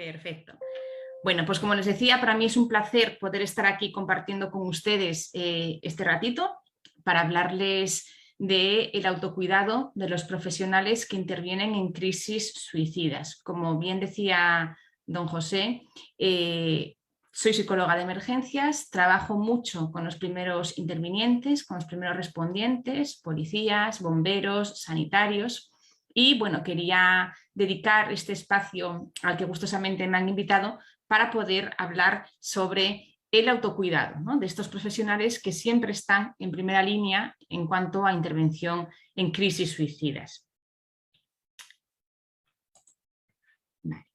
Perfecto. Bueno, pues como les decía, para mí es un placer poder estar aquí compartiendo con ustedes este ratito para hablarles del autocuidado de los profesionales que intervienen en crisis suicidas. Como bien decía don José, soy psicóloga de emergencias, trabajo mucho con los primeros intervinientes, con los primeros respondientes, policías, bomberos, sanitarios. Y bueno, quería dedicar este espacio al que gustosamente me han invitado para poder hablar sobre el autocuidado, ¿no?, de estos profesionales que siempre están en primera línea en cuanto a intervención en crisis suicidas. Vale.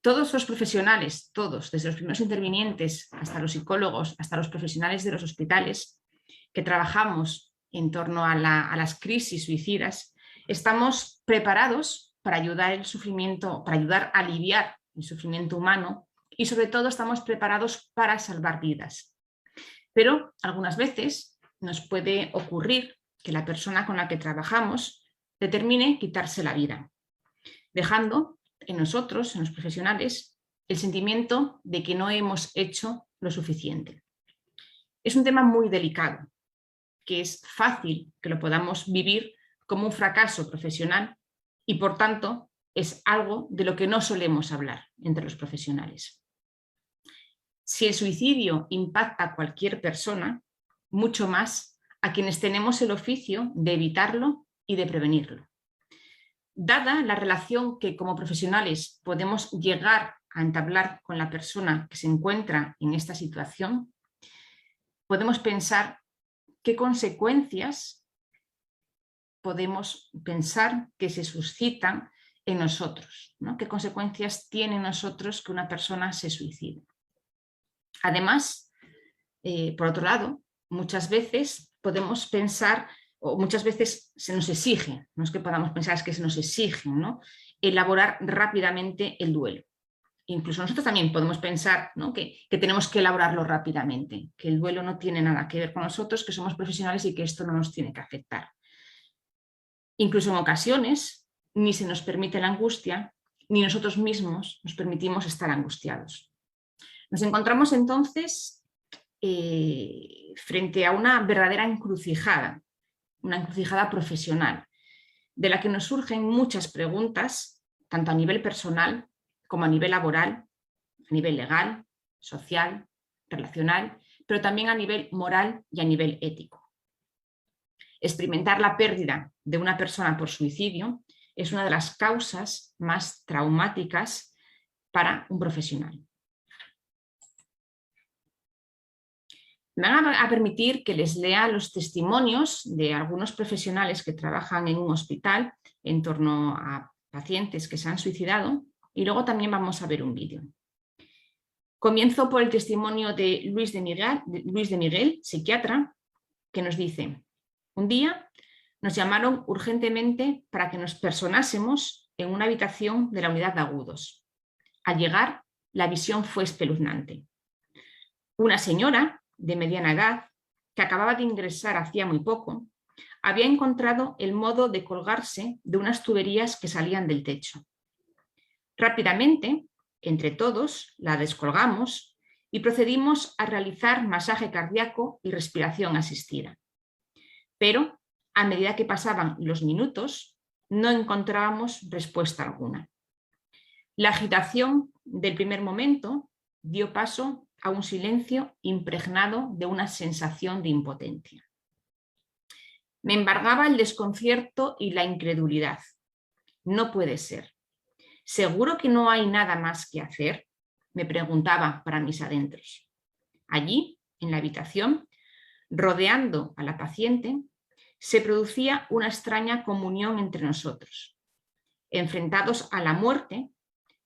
Todos los profesionales, todos, desde los primeros intervinientes hasta los psicólogos, hasta los profesionales de los hospitales, que trabajamos en torno a las crisis suicidas, estamos preparados para ayudar el sufrimiento, para ayudar a aliviar el sufrimiento humano y sobre todo estamos preparados para salvar vidas. Pero algunas veces nos puede ocurrir que la persona con la que trabajamos determine quitarse la vida, dejando en nosotros, en los profesionales, el sentimiento de que no hemos hecho lo suficiente. Es un tema muy delicado, que es fácil que lo podamos vivir como un fracaso profesional y, por tanto, es algo de lo que no solemos hablar entre los profesionales. Si el suicidio impacta a cualquier persona, mucho más a quienes tenemos el oficio de evitarlo y de prevenirlo. Dada la relación que como profesionales podemos llegar a entablar con la persona que se encuentra en esta situación, podemos pensar qué consecuencias podemos pensar que se suscitan en nosotros, ¿no? ¿Qué consecuencias tiene en nosotros que una persona se suicide? Además, por otro lado, muchas veces podemos pensar, o muchas veces se nos exige, no es que podamos pensar, es que se nos exige, ¿no?, elaborar rápidamente el duelo. Incluso nosotros también podemos pensar, ¿no?, que tenemos que elaborarlo rápidamente, que el duelo no tiene nada que ver con nosotros, que somos profesionales y que esto no nos tiene que afectar. Incluso en ocasiones ni se nos permite la angustia, ni nosotros mismos nos permitimos estar angustiados. Nos encontramos entonces frente a una verdadera encrucijada, una encrucijada profesional, de la que nos surgen muchas preguntas, tanto a nivel personal como a nivel laboral, a nivel legal, social, relacional, pero también a nivel moral y a nivel ético. Experimentar la pérdida de una persona por suicidio es una de las causas más traumáticas para un profesional. Me van a permitir que les lea los testimonios de algunos profesionales que trabajan en un hospital en torno a pacientes que se han suicidado y luego también vamos a ver un vídeo. Comienzo por el testimonio de Luis de Miguel, psiquiatra, que nos dice: un día nos llamaron urgentemente para que nos personásemos en una habitación de la unidad de agudos. Al llegar, la visión fue espeluznante. Una señora de mediana edad, que acababa de ingresar hacía muy poco, había encontrado el modo de colgarse de unas tuberías que salían del techo. Rápidamente, entre todos, la descolgamos y procedimos a realizar masaje cardíaco y respiración asistida. Pero, a medida que pasaban los minutos, no encontrábamos respuesta alguna. La agitación del primer momento dio paso a un silencio impregnado de una sensación de impotencia. Me embargaba el desconcierto y la incredulidad. No puede ser. ¿Seguro que no hay nada más que hacer?, me preguntaba para mis adentros. Allí, en la habitación, rodeando a la paciente, se producía una extraña comunión entre nosotros. Enfrentados a la muerte,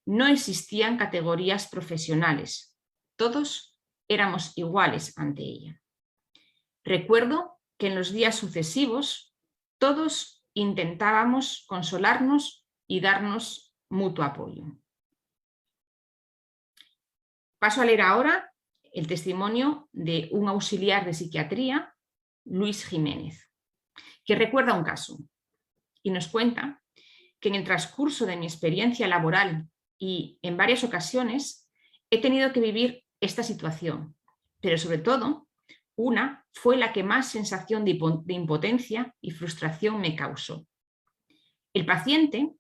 no existían categorías profesionales. Todos éramos iguales ante ella. Recuerdo que en los días sucesivos todos intentábamos consolarnos y darnos mutuo apoyo. Paso a leer ahora el testimonio de un auxiliar de psiquiatría, Luis Jiménez, que recuerda un caso y nos cuenta que en el transcurso de mi experiencia laboral y en varias ocasiones he tenido que vivir esta situación, pero sobre todo una fue la que más sensación de impotencia y frustración me causó. El paciente,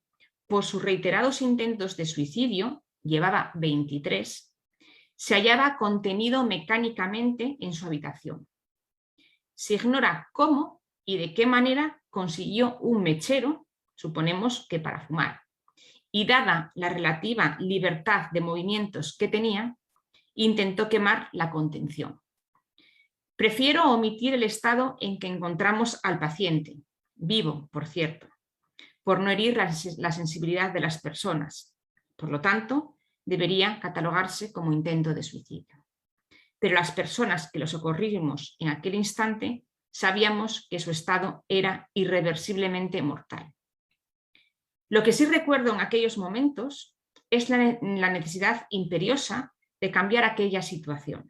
por sus reiterados intentos de suicidio, llevaba 23, se hallaba contenido mecánicamente en su habitación. Se ignora cómo y de qué manera consiguió un mechero, suponemos que para fumar, y dada la relativa libertad de movimientos que tenía, intentó quemar la contención. Prefiero omitir el estado en que encontramos al paciente, vivo, por cierto, por no herir la sensibilidad de las personas. Por lo tanto, debería catalogarse como intento de suicidio. Pero las personas que lo socorrimos en aquel instante sabíamos que su estado era irreversiblemente mortal. Lo que sí recuerdo en aquellos momentos es la necesidad imperiosa de cambiar aquella situación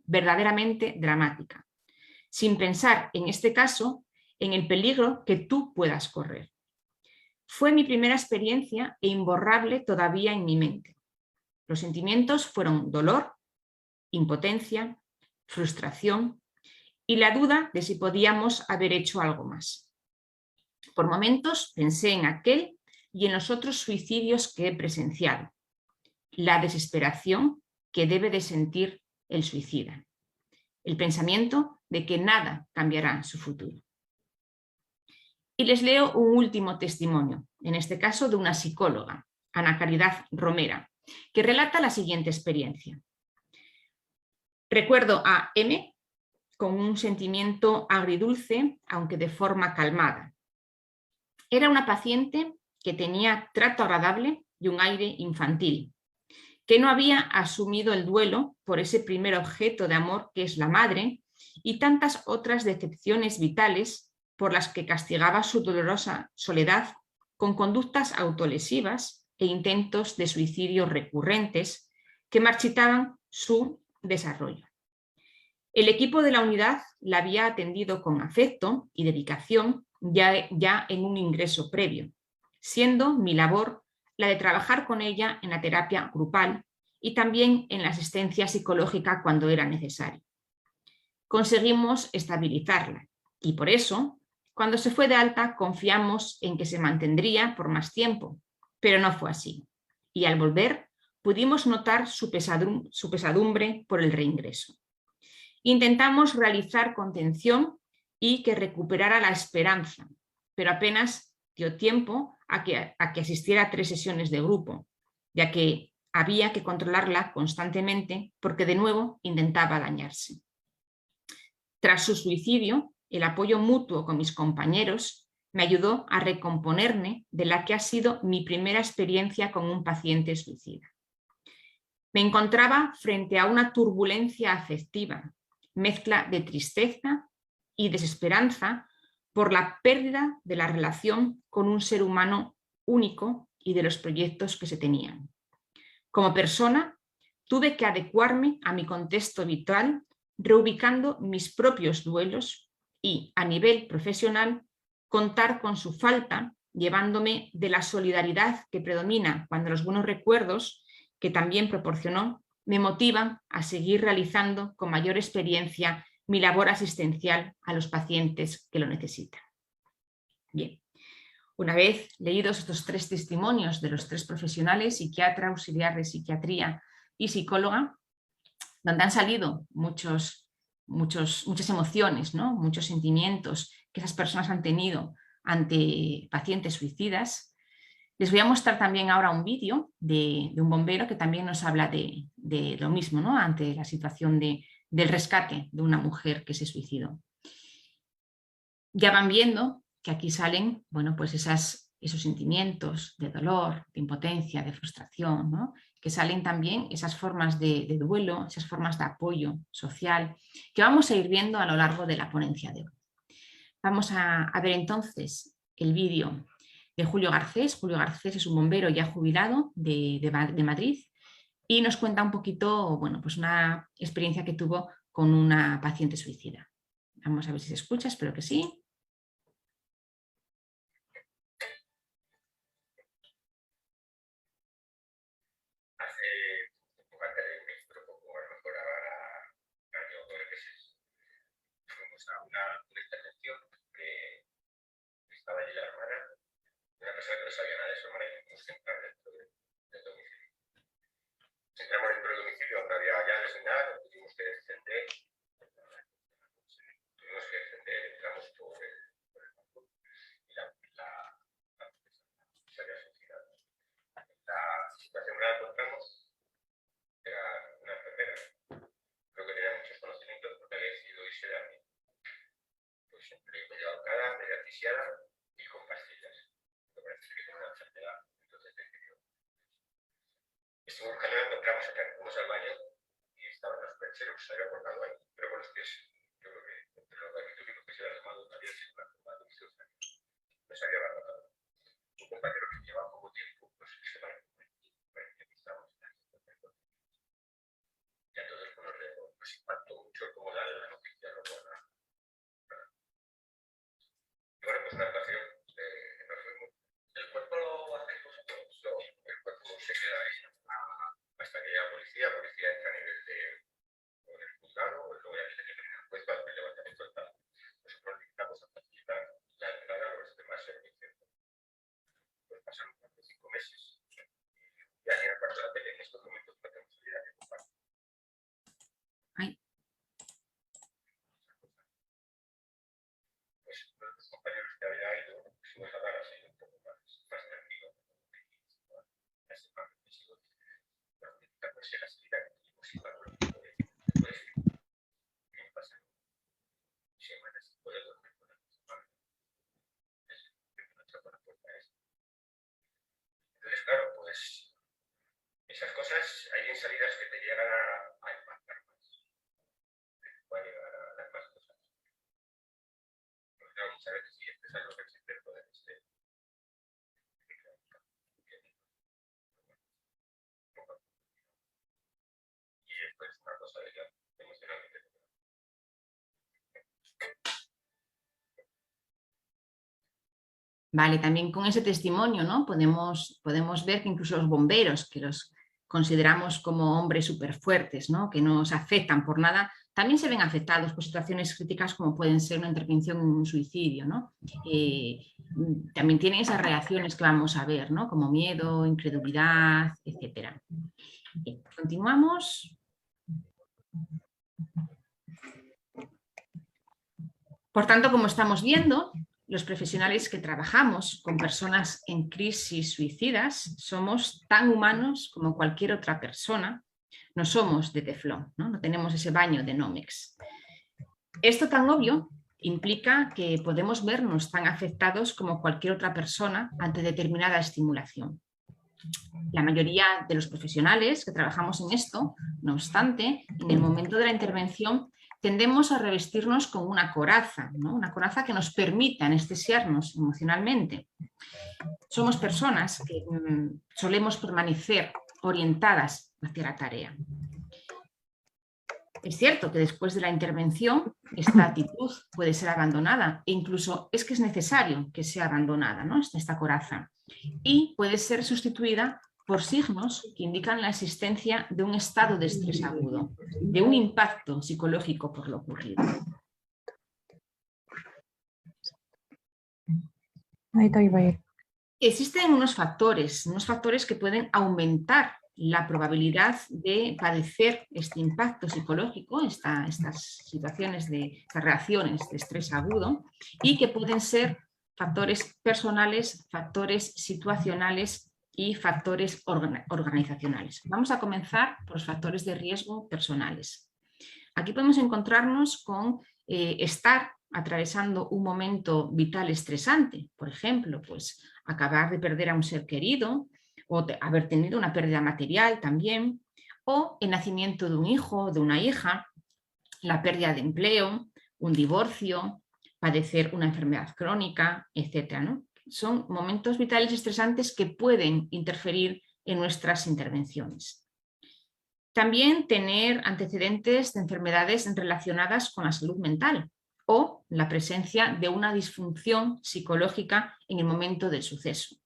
verdaderamente dramática, sin pensar en este caso en el peligro que tú puedas correr. Fue mi primera experiencia e imborrable todavía en mi mente. Los sentimientos fueron dolor, impotencia, frustración y la duda de si podíamos haber hecho algo más. Por momentos pensé en aquel y en los otros suicidios que he presenciado. La desesperación que debe de sentir el suicida. El pensamiento de que nada cambiará su futuro. Y les leo un último testimonio, en este caso de una psicóloga, Ana Caridad Romera, que relata la siguiente experiencia. Recuerdo a M con un sentimiento agridulce, aunque de forma calmada. Era una paciente que tenía trato agradable y un aire infantil, que no había asumido el duelo por ese primer objeto de amor que es la madre y tantas otras decepciones vitales por las que castigaba su dolorosa soledad con conductas autolesivas e intentos de suicidio recurrentes que marchitaban su desarrollo. El equipo de la unidad la había atendido con afecto y dedicación ya en un ingreso previo, siendo mi labor la de trabajar con ella en la terapia grupal y también en la asistencia psicológica cuando era necesario. Conseguimos estabilizarla y por eso, cuando se fue de alta, confiamos en que se mantendría por más tiempo, pero no fue así. Y al volver, pudimos notar su pesadumbre por el reingreso. Intentamos realizar contención y que recuperara la esperanza, pero apenas dio tiempo a que asistiera a 3 sesiones de grupo, ya que había que controlarla constantemente porque de nuevo intentaba dañarse. Tras su suicidio, el apoyo mutuo con mis compañeros me ayudó a recomponerme de la que ha sido mi primera experiencia con un paciente suicida. Me encontraba frente a una turbulencia afectiva, mezcla de tristeza y desesperanza por la pérdida de la relación con un ser humano único y de los proyectos que se tenían. Como persona, tuve que adecuarme a mi contexto vital, reubicando mis propios duelos y, a nivel profesional, contar con su falta, llevándome de la solidaridad que predomina cuando los buenos recuerdos, que también proporcionó, me motivan a seguir realizando con mayor experiencia mi labor asistencial a los pacientes que lo necesitan. Bien, una vez leídos estos 3 testimonios de los 3 profesionales, psiquiatra, auxiliar de psiquiatría y psicóloga, donde han salido muchas emociones, ¿no? Muchos sentimientos que esas personas han tenido ante pacientes suicidas, les voy a mostrar también ahora un vídeo de un bombero que también nos habla de lo mismo, ¿no? Ante la situación del rescate de una mujer que se suicidó. Ya van viendo que aquí salen, bueno, pues esos sentimientos de dolor, de impotencia, de frustración, ¿no? Que salen también esas formas de duelo, esas formas de apoyo social, que vamos a ir viendo a lo largo de la ponencia de hoy. Vamos a ver entonces el vídeo de Julio Garcés. Julio Garcés es un bombero ya jubilado de Madrid y nos cuenta un poquito, bueno, pues una experiencia que tuvo con una paciente suicida. Vamos a ver si se escucha, espero que sí. semana y nos centrar dentro del domicilio. Entramos dentro del domicilio, no había llaves ni nada, nos tuvimos que descender, entramos por el balcón y la se había suicidado. La situación que la encontramos era una enfermera, creo que tenía muchos conocimientos porque había sido irse de mí. Pues medio ahorcada, medio asfixiada y con pastillas. Me parece que tiene una enfermedad, entonces decidió. Estuvimos buscando, encontramos, fuimos al baño y estaban los percheros, se había cortado ahí, pero con los pies, yo creo que entre los barbitúricos que se había tomado, había sido una forma de visión, no se había abandonado. Un compañero que lleva poco tiempo, pues se va a estamos y a todos nos impactó mucho como darle la noticia, ¿no? Y bueno, pues una actuación, nos fuimos. El cuerpo lo hacemos, el cuerpo se queda ahí hasta que llega policía entra a nivel de el juzgado, luego ya dice que tiene el juez para el levantamiento del tal. Nosotros necesitamos facilitar la entrada a los demás servicios. Pues pasaron 5 meses y ya en el cuarto de la tele en estos momentos no tenemos idea de compartir. Pues uno de los compañeros que había ido, pusimos a hablar así un poco más tranquilo, así más reflexivo, pues si la salida que tuvimos iba a pues ¿qué pasa? Semanas sin poder dormir con la semana. No por la puerta esa. Entonces, claro, pues esas cosas, hay en salidas que te llegan a impactar más. Te puede llegar a dar más cosas. Porque claro, muchas veces si este es algo que existe el poder este. Y esto es una cosa de ya emocionalmente. Vale, también con ese testimonio, ¿no? Podemos ver que incluso los bomberos, que los consideramos como hombres súper fuertes, ¿no? Que no se afectan por nada, también se ven afectados por situaciones críticas como pueden ser una intervención en un suicidio, ¿no? También tienen esas reacciones que vamos a ver, ¿no? Como miedo, incredulidad, etc. Bien, continuamos. Por tanto, como estamos viendo, los profesionales que trabajamos con personas en crisis suicidas somos tan humanos como cualquier otra persona. No somos de teflón, ¿no? No tenemos ese baño de Nomex. Esto tan obvio implica que podemos vernos tan afectados como cualquier otra persona ante determinada estimulación. La mayoría de los profesionales que trabajamos en esto, no obstante, en el momento de la intervención tendemos a revestirnos con una coraza, ¿no? Una coraza que nos permita anestesiarnos emocionalmente. Somos personas que solemos permanecer orientadas hacia la tarea. Es cierto que después de la intervención esta actitud puede ser abandonada e incluso es que es necesario que sea abandonada, ¿no? Esta coraza, y puede ser sustituida por signos que indican la existencia de un estado de estrés agudo, de un impacto psicológico por lo ocurrido. Existen unos factores que pueden aumentar la probabilidad de padecer este impacto psicológico, estas situaciones estas reacciones de estrés agudo, y que pueden ser factores personales, factores situacionales y factores organizacionales. Vamos a comenzar por los factores de riesgo personales. Aquí podemos encontrarnos con estar atravesando un momento vital estresante, por ejemplo, pues acabar de perder a un ser querido o haber tenido una pérdida material también, o el nacimiento de un hijo o de una hija, la pérdida de empleo, un divorcio, padecer una enfermedad crónica, etc., ¿no? Son momentos vitales estresantes que pueden interferir en nuestras intervenciones. También tener antecedentes de enfermedades relacionadas con la salud mental o la presencia de una disfunción psicológica en el momento del suceso.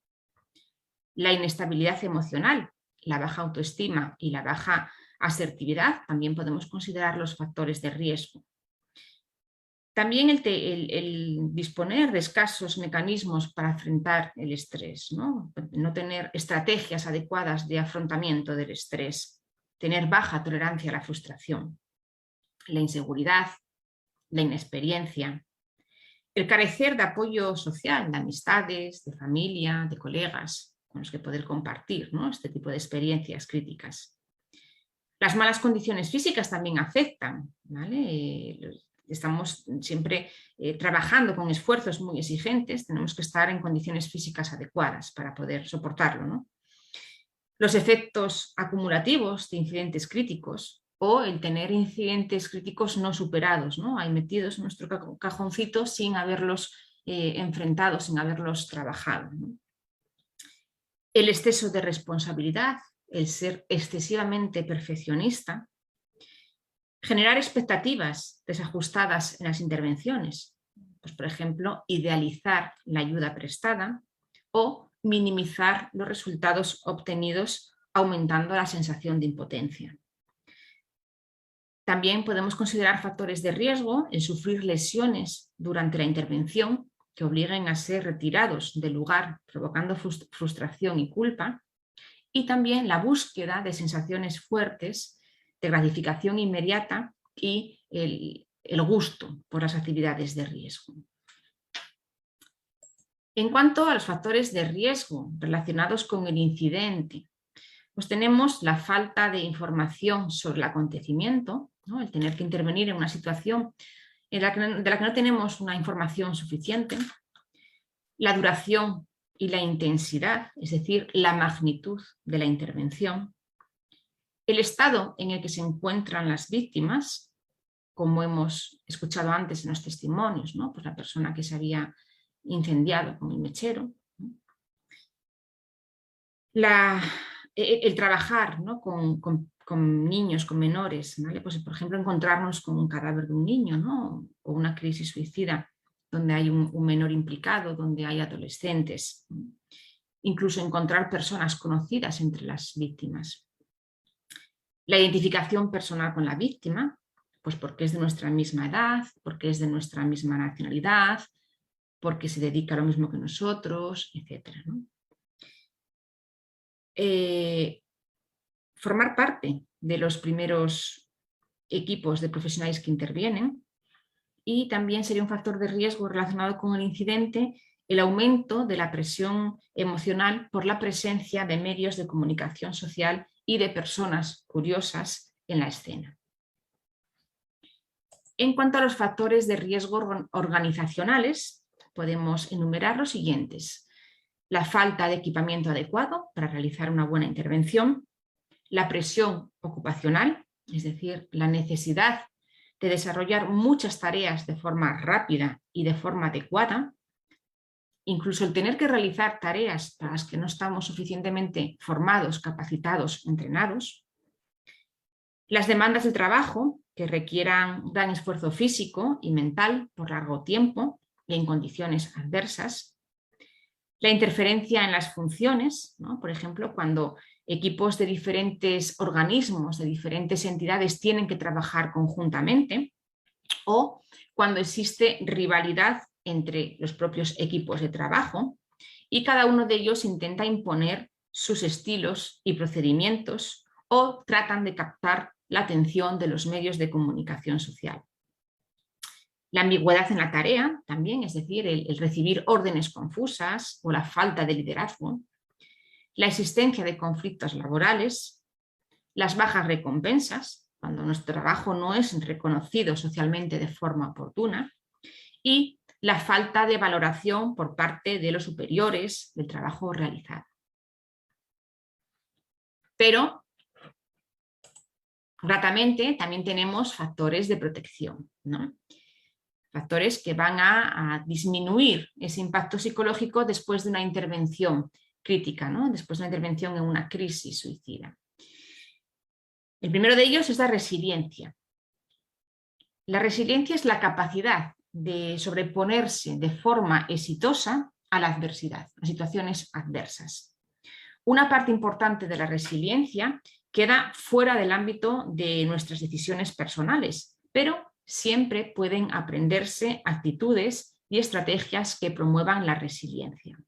La inestabilidad emocional, la baja autoestima y la baja asertividad también podemos considerar los factores de riesgo. También el disponer de escasos mecanismos para afrontar el estrés, ¿no? No tener estrategias adecuadas de afrontamiento del estrés, tener baja tolerancia a la frustración, la inseguridad, la inexperiencia, el carecer de apoyo social, de amistades, de familia, de colegas con los que poder compartir, ¿no?, este tipo de experiencias críticas. Las malas condiciones físicas también afectan, ¿vale? Estamos siempre trabajando con esfuerzos muy exigentes, tenemos que estar en condiciones físicas adecuadas para poder soportarlo, ¿no? Los efectos acumulativos de incidentes críticos o el tener incidentes críticos no superados, ¿no?, ahí metidos en nuestro cajoncito sin haberlos enfrentado, sin haberlos trabajado, ¿no? El exceso de responsabilidad, el ser excesivamente perfeccionista, generar expectativas desajustadas en las intervenciones, pues por ejemplo, idealizar la ayuda prestada o minimizar los resultados obtenidos aumentando la sensación de impotencia. También podemos considerar factores de riesgo el sufrir lesiones durante la intervención que obliguen a ser retirados del lugar, provocando frustración y culpa, y también la búsqueda de sensaciones fuertes de gratificación inmediata y el gusto por las actividades de riesgo. En cuanto a los factores de riesgo relacionados con el incidente, pues tenemos la falta de información sobre el acontecimiento, ¿no?, el tener que intervenir en una situación de la que no tenemos una información suficiente, la duración y la intensidad, es decir, la magnitud de la intervención, el estado en el que se encuentran las víctimas, como hemos escuchado antes en los testimonios, ¿no?, pues la persona que se había incendiado con el mechero, ¿no?, el trabajar, ¿no?, con niños, con menores, ¿vale? Pues, por ejemplo, encontrarnos con un cadáver de un niño, ¿no?, o una crisis suicida donde hay un menor implicado, donde hay adolescentes, ¿no?, incluso encontrar personas conocidas entre las víctimas. La identificación personal con la víctima, pues porque es de nuestra misma edad, porque es de nuestra misma nacionalidad, porque se dedica a lo mismo que nosotros, etc., ¿no? Formar parte de los primeros equipos de profesionales que intervienen, y también sería un factor de riesgo relacionado con el incidente el aumento de la presión emocional por la presencia de medios de comunicación social y de personas curiosas en la escena. En cuanto a los factores de riesgo organizacionales, podemos enumerar los siguientes: la falta de equipamiento adecuado para realizar una buena intervención, la presión ocupacional, es decir, la necesidad de desarrollar muchas tareas de forma rápida y de forma adecuada, incluso el tener que realizar tareas para las que no estamos suficientemente formados, capacitados, entrenados, las demandas del trabajo que requieran gran esfuerzo físico y mental por largo tiempo y en condiciones adversas, la interferencia en las funciones, ¿no?, por ejemplo, cuando equipos de diferentes organismos, de diferentes entidades tienen que trabajar conjuntamente, o cuando existe rivalidad entre los propios equipos de trabajo y cada uno de ellos intenta imponer sus estilos y procedimientos o tratan de captar la atención de los medios de comunicación social. La ambigüedad en la tarea también, es decir, el recibir órdenes confusas o la falta de liderazgo, la existencia de conflictos laborales, las bajas recompensas, cuando nuestro trabajo no es reconocido socialmente de forma oportuna, y la falta de valoración por parte de los superiores del trabajo realizado. Pero, gratamente, también tenemos factores de protección, ¿no?, factores que van a disminuir ese impacto psicológico después de una intervención crítica, ¿no?, después de una intervención en una crisis suicida. El primero de ellos es la resiliencia. La resiliencia es la capacidad de sobreponerse de forma exitosa a la adversidad, a situaciones adversas. Una parte importante de la resiliencia queda fuera del ámbito de nuestras decisiones personales, pero siempre pueden aprenderse actitudes y estrategias que promuevan la resiliencia.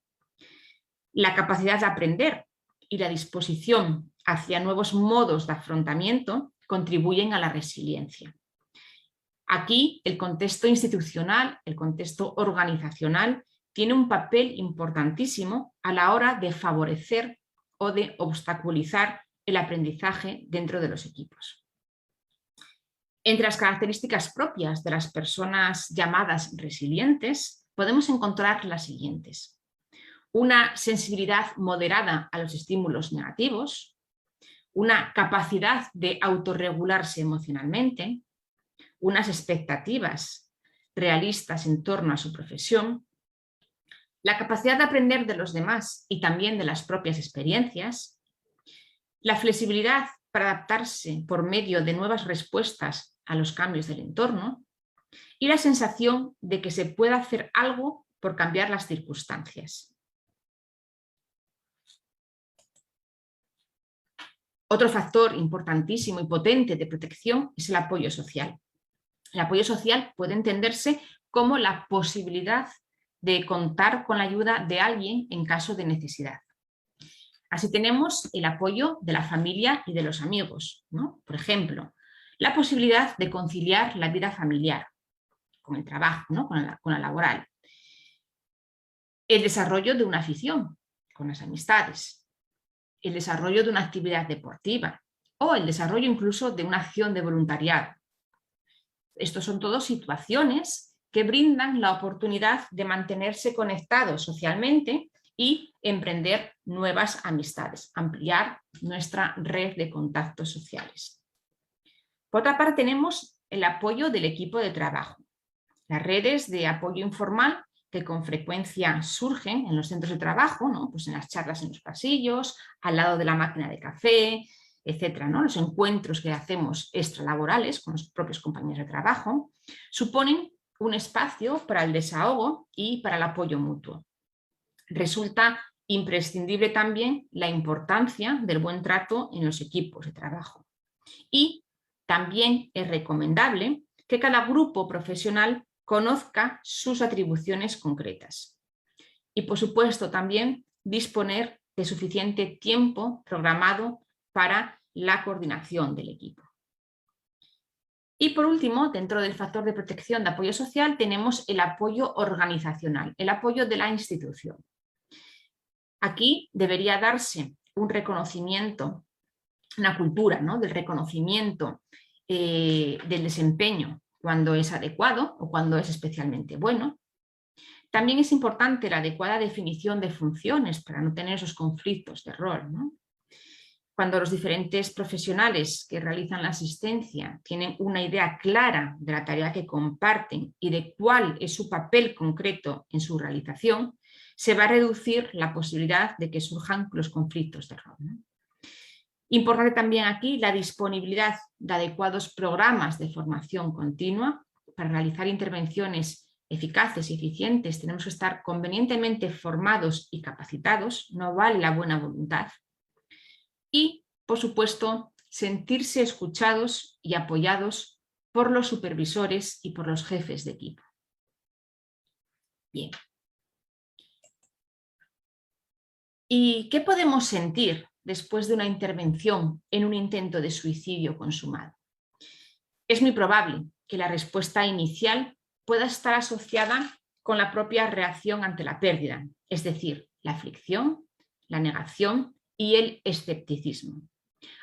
La capacidad de aprender y la disposición hacia nuevos modos de afrontamiento contribuyen a la resiliencia. Aquí el contexto institucional, el contexto organizacional, tiene un papel importantísimo a la hora de favorecer o de obstaculizar el aprendizaje dentro de los equipos. Entre las características propias de las personas llamadas resilientes, podemos encontrar las siguientes: una sensibilidad moderada a los estímulos negativos, una capacidad de autorregularse emocionalmente, unas expectativas realistas en torno a su profesión, la capacidad de aprender de los demás y también de las propias experiencias, la flexibilidad para adaptarse por medio de nuevas respuestas a los cambios del entorno y la sensación de que se puede hacer algo por cambiar las circunstancias. Otro factor importantísimo y potente de protección es el apoyo social. El apoyo social puede entenderse como la posibilidad de contar con la ayuda de alguien en caso de necesidad. Así tenemos el apoyo de la familia y de los amigos, ¿no? Por ejemplo, la posibilidad de conciliar la vida familiar con el trabajo, ¿no? con la laboral. El desarrollo de una afición con las amistades. El desarrollo de una actividad deportiva o el desarrollo incluso de una acción de voluntariado. Estos son todas situaciones que brindan la oportunidad de mantenerse conectados socialmente y emprender nuevas amistades, ampliar nuestra red de contactos sociales. Por otra parte, tenemos el apoyo del equipo de trabajo, las redes de apoyo informal que con frecuencia surgen en los centros de trabajo, ¿no? Pues en las charlas en los pasillos, al lado de la máquina de café, etcétera, ¿no? Los encuentros que hacemos extralaborales con los propios compañeros de trabajo suponen un espacio para el desahogo y para el apoyo mutuo. Resulta imprescindible también la importancia del buen trato en los equipos de trabajo. Y también es recomendable que cada grupo profesional conozca sus atribuciones concretas. Y por supuesto también disponer de suficiente tiempo programado para la coordinación del equipo. Y por último, dentro del factor de protección de apoyo social, tenemos el apoyo organizacional, el apoyo de la institución. Aquí debería darse un reconocimiento, una cultura, ¿no? Del reconocimiento del desempeño cuando es adecuado o cuando es especialmente bueno. También es importante la adecuada definición de funciones para no tener esos conflictos de rol, ¿no? Cuando los diferentes profesionales que realizan la asistencia tienen una idea clara de la tarea que comparten y de cuál es su papel concreto en su realización, se va a reducir la posibilidad de que surjan los conflictos de rol, ¿no? Importante también aquí la disponibilidad de adecuados programas de formación continua. Para realizar intervenciones eficaces y eficientes tenemos que estar convenientemente formados y capacitados, no vale la buena voluntad. Y, por supuesto, sentirse escuchados y apoyados por los supervisores y por los jefes de equipo. Bien. ¿Y qué podemos sentir después de una intervención en un intento de suicidio consumado? Es muy probable que la respuesta inicial pueda estar asociada con la propia reacción ante la pérdida, es decir, la aflicción, la negación y el escepticismo.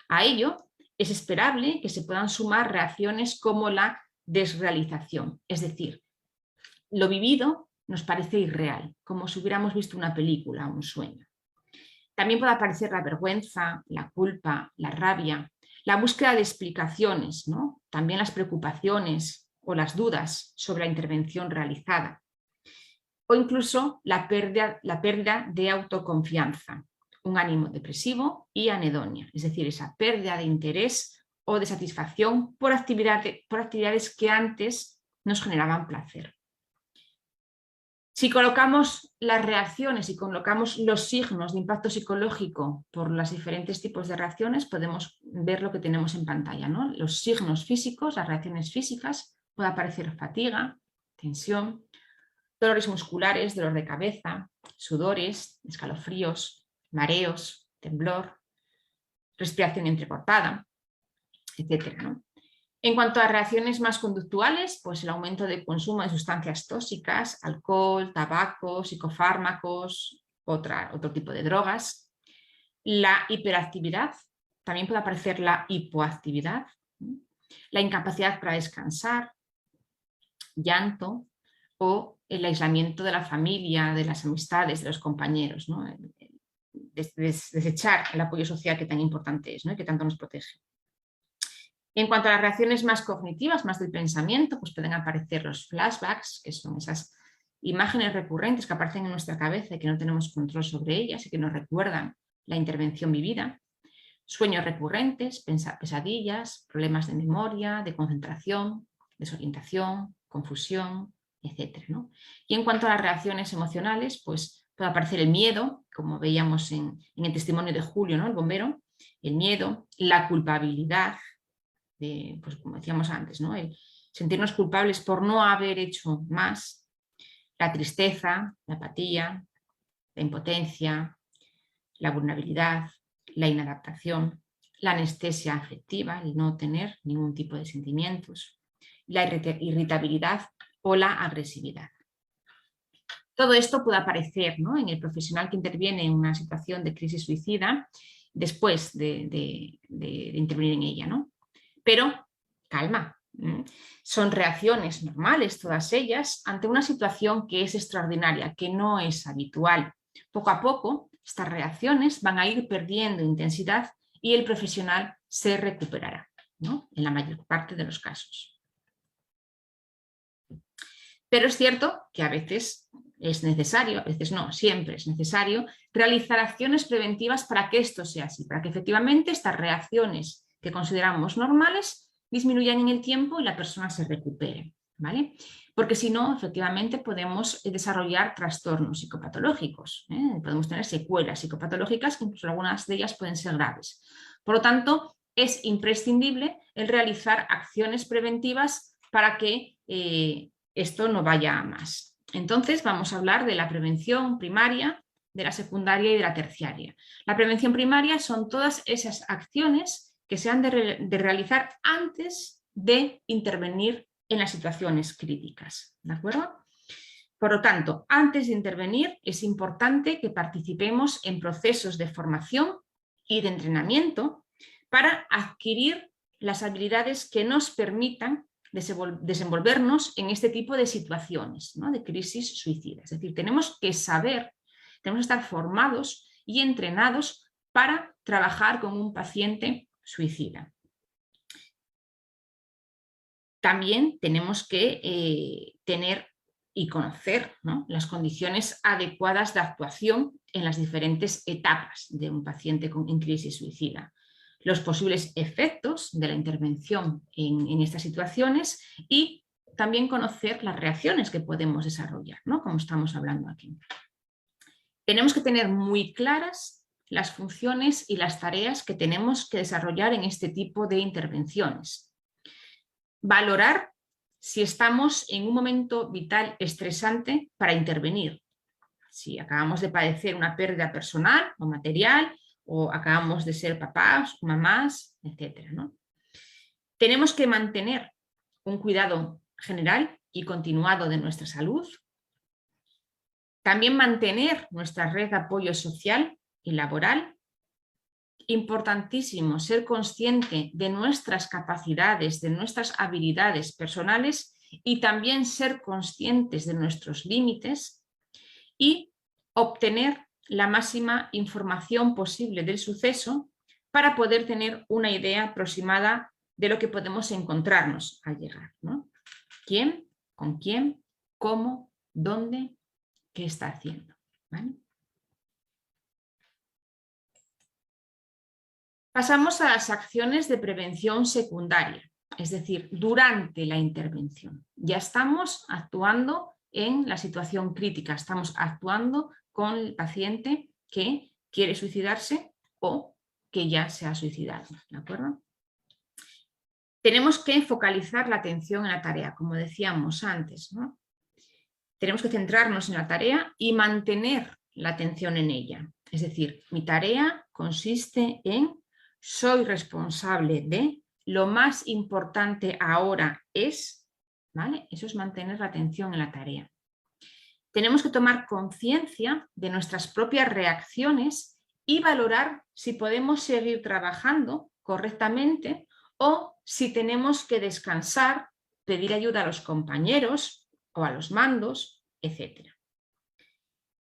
A ello es esperable que se puedan sumar reacciones como la desrealización, es decir, lo vivido nos parece irreal, como si hubiéramos visto una película o un sueño. También puede aparecer la vergüenza, la culpa, la rabia, la búsqueda de explicaciones, ¿no? También las preocupaciones o las dudas sobre la intervención realizada, o incluso la pérdida de autoconfianza, un ánimo depresivo y anedonia, es decir, esa pérdida de interés o de satisfacción por actividades que antes nos generaban placer. Si colocamos las reacciones y colocamos los signos de impacto psicológico por los diferentes tipos de reacciones, podemos ver lo que tenemos en pantalla, ¿no? Los signos físicos, las reacciones físicas, puede aparecer fatiga, tensión, dolores musculares, dolor de cabeza, sudores, escalofríos, mareos, temblor, respiración entrecortada, etc., ¿no? En cuanto a reacciones más conductuales, pues el aumento de consumo de sustancias tóxicas, alcohol, tabaco, psicofármacos, otro tipo de drogas. La hiperactividad, también puede aparecer la hipoactividad, ¿no? La incapacidad para descansar, llanto o el aislamiento de la familia, de las amistades, de los compañeros, ¿no? Desechar el apoyo social que tan importante es, ¿no? Y que tanto nos protege. En cuanto a las reacciones más cognitivas, más del pensamiento, pues pueden aparecer los flashbacks, que son esas imágenes recurrentes que aparecen en nuestra cabeza y que no tenemos control sobre ellas y que nos recuerdan la intervención vivida. Sueños recurrentes, pesadillas, problemas de memoria, de concentración, desorientación, confusión, etc., ¿no? Y en cuanto a las reacciones emocionales, pues puede aparecer el miedo, como veíamos en el testimonio de Julio, ¿no? El bombero, el miedo, la culpabilidad, pues como decíamos antes, ¿no? El sentirnos culpables por no haber hecho más, la tristeza, la apatía, la impotencia, la vulnerabilidad, la inadaptación, la anestesia afectiva, el no tener ningún tipo de sentimientos, la irritabilidad o la agresividad. Todo esto puede aparecer, ¿no?, en el profesional que interviene en una situación de crisis suicida después de intervenir en ella, ¿no? Pero calma, son reacciones normales todas ellas ante una situación que es extraordinaria, que no es habitual. Poco a poco estas reacciones van a ir perdiendo intensidad y el profesional se recuperará, ¿no?, en la mayor parte de los casos. Pero es cierto que a veces es necesario, a veces no, siempre es necesario realizar acciones preventivas para que esto sea así, para que efectivamente estas reacciones que consideramos normales disminuyan en el tiempo y la persona se recupere, ¿vale? Porque si no, efectivamente podemos desarrollar trastornos psicopatológicos, podemos tener secuelas psicopatológicas que incluso algunas de ellas pueden ser graves. Por lo tanto, es imprescindible el realizar acciones preventivas para que esto no vaya a más. Entonces vamos a hablar de la prevención primaria, de la secundaria y de la terciaria. La prevención primaria son todas esas acciones que se han de realizar antes de intervenir en las situaciones críticas, ¿de acuerdo? Por lo tanto, antes de intervenir es importante que participemos en procesos de formación y de entrenamiento para adquirir las habilidades que nos permitan desenvolvernos en este tipo de situaciones, ¿no?, de crisis suicida. Es decir, tenemos que saber, tenemos que estar formados y entrenados para trabajar con un paciente suicida. También tenemos que tener y conocer, ¿no?, las condiciones adecuadas de actuación en las diferentes etapas de un paciente en crisis suicida, los posibles efectos de la intervención en estas situaciones y también conocer las reacciones que podemos desarrollar, ¿no?, como estamos hablando aquí. Tenemos que tener muy claras las funciones y las tareas que tenemos que desarrollar en este tipo de intervenciones. Valorar si estamos en un momento vital estresante para intervenir. Si acabamos de padecer una pérdida personal o material, o acabamos de ser papás o mamás, etc., ¿no? Tenemos que mantener un cuidado general y continuado de nuestra salud. También mantener nuestra red de apoyo social y laboral. Importantísimo ser consciente de nuestras capacidades, de nuestras habilidades personales y también ser conscientes de nuestros límites y obtener la máxima información posible del suceso para poder tener una idea aproximada de lo que podemos encontrarnos al llegar, ¿no? ¿Quién? ¿Con quién? ¿Cómo? ¿Dónde? ¿Qué está haciendo? ¿Vale? Pasamos a las acciones de prevención secundaria, es decir, durante la intervención. Ya estamos actuando en la situación crítica, estamos actuando con el paciente que quiere suicidarse o que ya se ha suicidado, ¿de acuerdo? Tenemos que focalizar la atención en la tarea, como decíamos antes, ¿no? Tenemos que centrarnos en la tarea y mantener la atención en ella. Es decir, mi tarea consiste en soy responsable de, lo más importante ahora es, ¿vale? Eso es mantener la atención en la tarea. Tenemos que tomar conciencia de nuestras propias reacciones y valorar si podemos seguir trabajando correctamente o si tenemos que descansar, pedir ayuda a los compañeros o a los mandos, etc.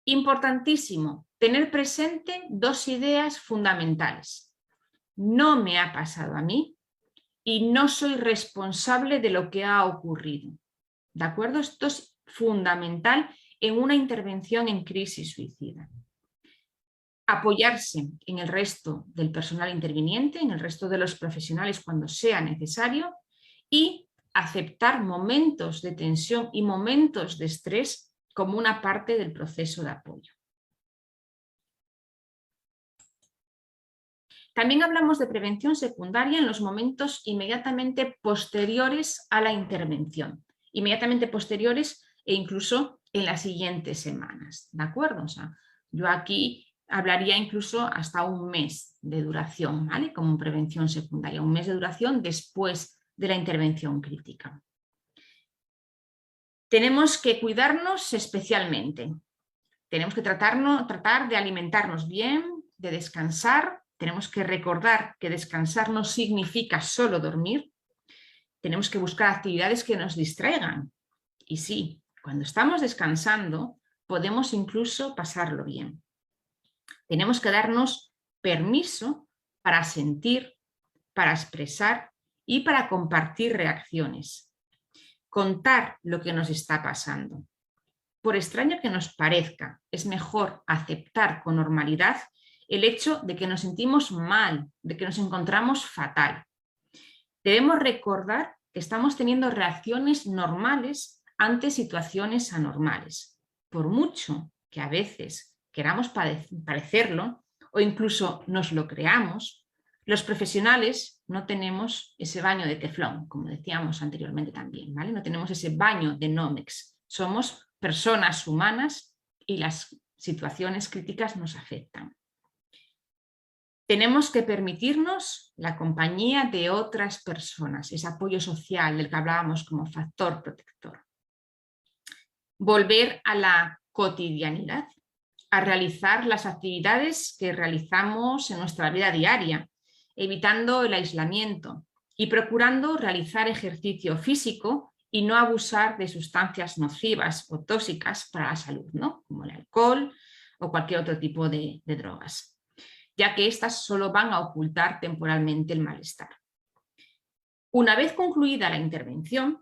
Importantísimo, tener presente dos ideas fundamentales. No me ha pasado a mí y no soy responsable de lo que ha ocurrido. ¿De acuerdo? Esto es fundamental en una intervención en crisis suicida. Apoyarse en el resto del personal interviniente, en el resto de los profesionales cuando sea necesario y aceptar momentos de tensión y momentos de estrés como una parte del proceso de apoyo. También hablamos de prevención secundaria en los momentos inmediatamente posteriores a la intervención, inmediatamente posteriores e incluso en las siguientes semanas, ¿de acuerdo? O sea, yo aquí hablaría incluso hasta un mes de duración, ¿vale? Como prevención secundaria, un mes de duración después de la intervención crítica. Tenemos que cuidarnos especialmente. Tenemos que tratar de alimentarnos bien, de descansar. Tenemos que recordar que descansar no significa solo dormir. Tenemos que buscar actividades que nos distraigan. Y sí, cuando estamos descansando, podemos incluso pasarlo bien. Tenemos que darnos permiso para sentir, para expresar y para compartir reacciones. Contar lo que nos está pasando. Por extraño que nos parezca, es mejor aceptar con normalidad el hecho de que nos sentimos mal, de que nos encontramos fatal. Debemos recordar que estamos teniendo reacciones normales ante situaciones anormales, por mucho que a veces queramos parecerlo o incluso nos lo creamos. Los profesionales no tenemos ese baño de teflón, como decíamos anteriormente también, ¿vale? No tenemos ese baño de Nomex. Somos personas humanas y las situaciones críticas nos afectan. Tenemos que permitirnos la compañía de otras personas, ese apoyo social del que hablábamos como factor protector. Volver a la cotidianidad, a realizar las actividades que realizamos en nuestra vida diaria, evitando el aislamiento y procurando realizar ejercicio físico y no abusar de sustancias nocivas o tóxicas para la salud, ¿no? Como el alcohol o cualquier otro tipo de drogas, ya que estas solo van a ocultar temporalmente el malestar. Una vez concluida la intervención,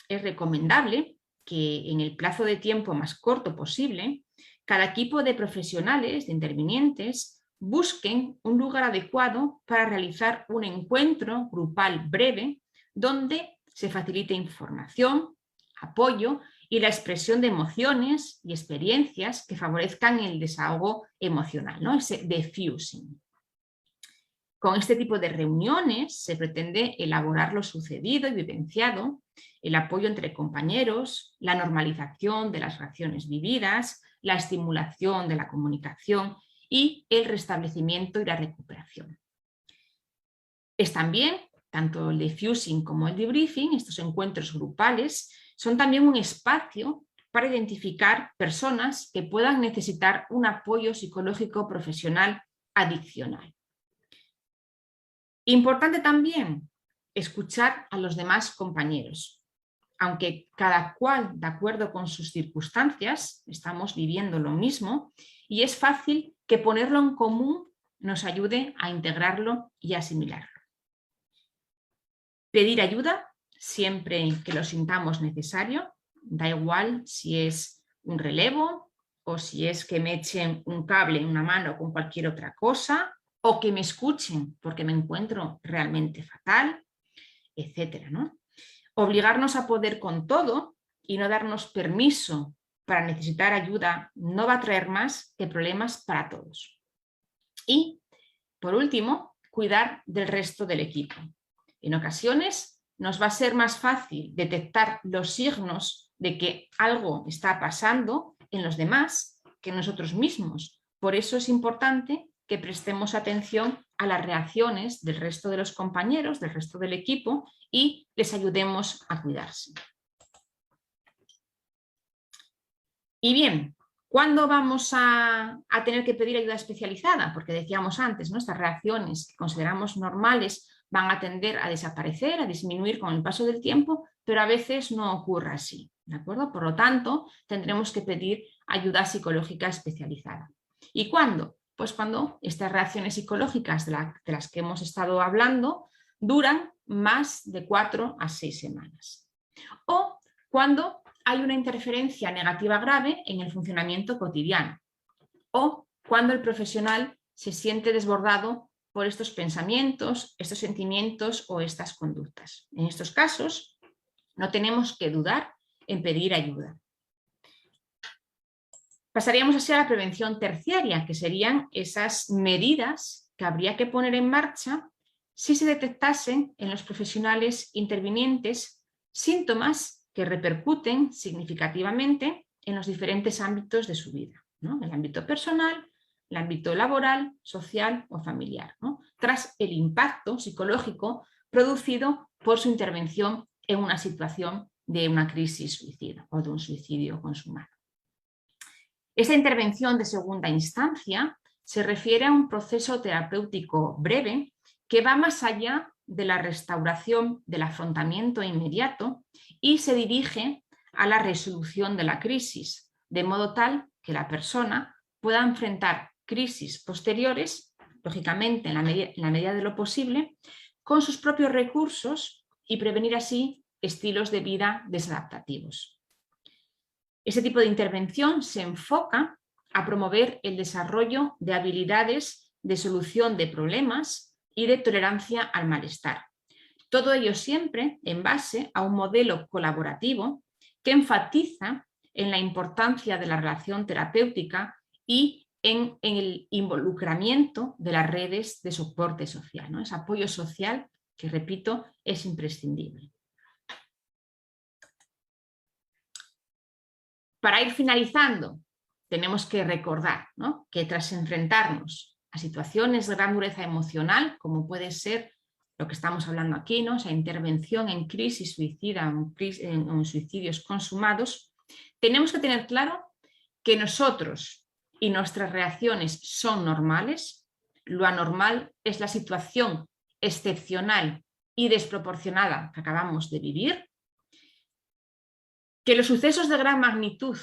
es recomendable que en el plazo de tiempo más corto posible, cada equipo de profesionales, de intervinientes, busquen un lugar adecuado para realizar un encuentro grupal breve donde se facilite información, apoyo y la expresión de emociones y experiencias que favorezcan el desahogo emocional, ¿no? Ese diffusing. Con este tipo de reuniones se pretende elaborar lo sucedido y vivenciado, el apoyo entre compañeros, la normalización de las reacciones vividas, la estimulación de la comunicación y el restablecimiento y la recuperación. Es también, tanto el diffusing como el debriefing, estos encuentros grupales, son también un espacio para identificar personas que puedan necesitar un apoyo psicológico profesional adicional. Importante también escuchar a los demás compañeros. Aunque cada cual, de acuerdo con sus circunstancias, estamos viviendo lo mismo y es fácil que ponerlo en común nos ayude a integrarlo y asimilarlo. Pedir ayuda siempre que lo sintamos necesario, da igual si es un relevo o si es que me echen un cable en una mano con cualquier otra cosa, o que me escuchen porque me encuentro realmente fatal, etcétera, ¿no? Obligarnos a poder con todo y no darnos permiso para necesitar ayuda no va a traer más que problemas para todos. Y, por último, cuidar del resto del equipo. En ocasiones nos va a ser más fácil detectar los signos de que algo está pasando en los demás que en nosotros mismos. Por eso es importante que prestemos atención a las reacciones del resto de los compañeros, del resto del equipo, y les ayudemos a cuidarse. Y bien, ¿cuándo vamos a tener que pedir ayuda especializada? Porque decíamos antes, ¿no? Estas reacciones que consideramos normales van a tender a desaparecer, a disminuir con el paso del tiempo, pero a veces no ocurre así, ¿de acuerdo? Por lo tanto, tendremos que pedir ayuda psicológica especializada. ¿Y cuándo? Pues cuando estas reacciones psicológicas de las que hemos estado hablando duran más de 4 a 6 semanas. O cuando hay una interferencia negativa grave en el funcionamiento cotidiano. O cuando el profesional se siente desbordado por estos pensamientos, estos sentimientos o estas conductas. En estos casos, no tenemos que dudar en pedir ayuda. Pasaríamos así a la prevención terciaria, que serían esas medidas que habría que poner en marcha si se detectasen en los profesionales intervinientes síntomas que repercuten significativamente en los diferentes ámbitos de su vida, ¿no? El ámbito personal, el ámbito laboral, social o familiar, ¿no? Tras el impacto psicológico producido por su intervención en una situación de una crisis suicida o de un suicidio consumado. Esta intervención de segunda instancia se refiere a un proceso terapéutico breve que va más allá de la restauración del afrontamiento inmediato y se dirige a la resolución de la crisis, de modo tal que la persona pueda enfrentar crisis posteriores, lógicamente en la medida de lo posible, con sus propios recursos y prevenir así estilos de vida desadaptativos. Ese tipo de intervención se enfoca a promover el desarrollo de habilidades de solución de problemas y de tolerancia al malestar. Todo ello siempre en base a un modelo colaborativo que enfatiza en la importancia de la relación terapéutica y en el involucramiento de las redes de soporte social, ¿no? Ese apoyo social que, repito, es imprescindible. Para ir finalizando, tenemos que recordar, ¿no?, que tras enfrentarnos a situaciones de gran dureza emocional, como puede ser lo que estamos hablando aquí, ¿no?, esa intervención en crisis suicida, en suicidios consumados, tenemos que tener claro que nosotros y nuestras reacciones son normales. Lo anormal es la situación excepcional y desproporcionada que acabamos de vivir, que los sucesos de gran magnitud,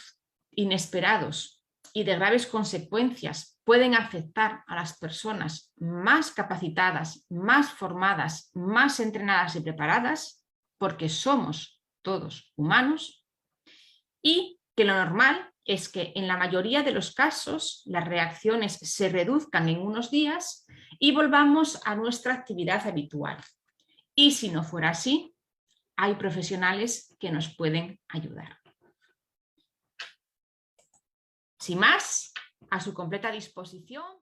inesperados y de graves consecuencias pueden afectar a las personas más capacitadas, más formadas, más entrenadas y preparadas, porque somos todos humanos, y que lo normal es que en la mayoría de los casos las reacciones se reduzcan en unos días y volvamos a nuestra actividad habitual. Y si no fuera así, hay profesionales que nos pueden ayudar. Sin más, a su completa disposición.